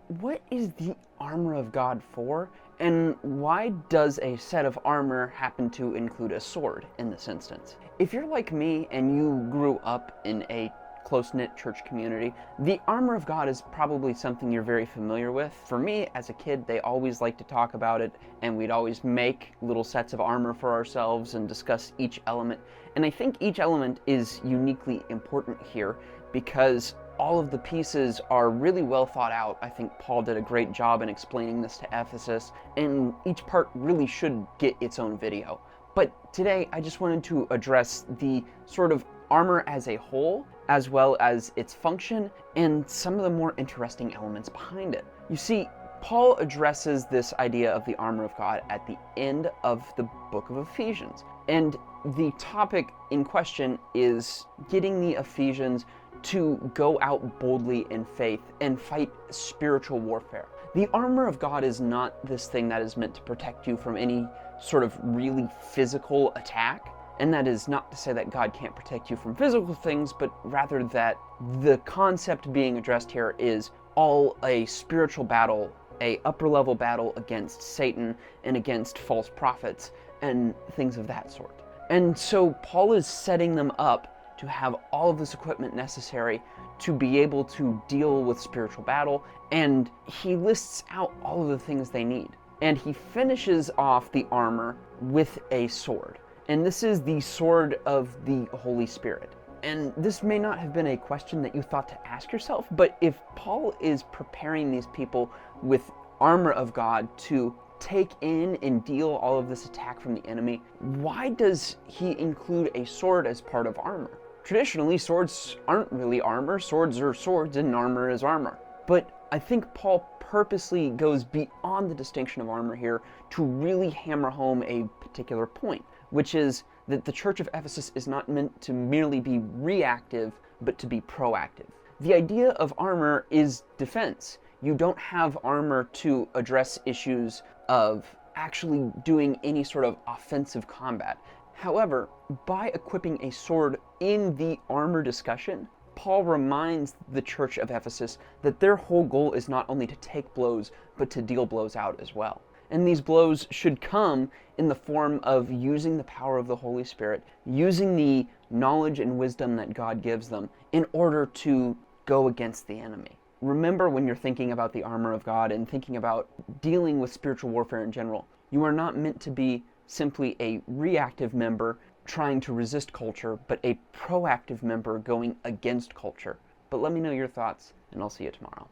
what is the armor of God for? And why does a set of armor happen to include a sword in this instance? If you're like me and you grew up in a close-knit church community, the armor of God is probably something you're very familiar with. For me, as a kid, they always liked to talk about it, and we'd always make little sets of armor for ourselves and discuss each element. And I think each element is uniquely important here because all of the pieces are really well thought out. I think Paul did a great job in explaining this to Ephesus, and each part really should get its own video. But today, I just wanted to address the sort of armor as a whole, as well as its function, and some of the more interesting elements behind it. You see, Paul addresses this idea of the armor of God at the end of the book of Ephesians. And the topic in question is getting the Ephesians to go out boldly in faith and fight spiritual warfare. The armor of God is not this thing that is meant to protect you from any sort of really physical attack. And that is not to say that God can't protect you from physical things, but rather that the concept being addressed here is all a spiritual battle, a upper level battle against Satan and against false prophets and things of that sort. And so Paul is setting them up to have all of this equipment necessary to be able to deal with spiritual battle, and he lists out all of the things they need. And he finishes off the armor with a sword. And this is the sword of the Holy Spirit. And this may not have been a question that you thought to ask yourself, but if Paul is preparing these people with armor of God to take in and deal all of this attack from the enemy, why does he include a sword as part of armor? Traditionally, swords aren't really armor. Swords are swords and armor is armor. But I think Paul purposely goes beyond the distinction of armor here to really hammer home a particular point, which is that the church of Ephesus is not meant to merely be reactive, but to be proactive. The idea of armor is defense. You don't have armor to address issues of actually doing any sort of offensive combat. However, by equipping a sword in the armor discussion, Paul reminds the church of Ephesus that their whole goal is not only to take blows, but to deal blows out as well. And these blows should come in the form of using the power of the Holy Spirit, using the knowledge and wisdom that God gives them in order to go against the enemy. Remember, when you're thinking about the armor of God and thinking about dealing with spiritual warfare in general, you are not meant to be simply a reactive member trying to resist culture, but a proactive member going against culture. But let me know your thoughts, and I'll see you tomorrow.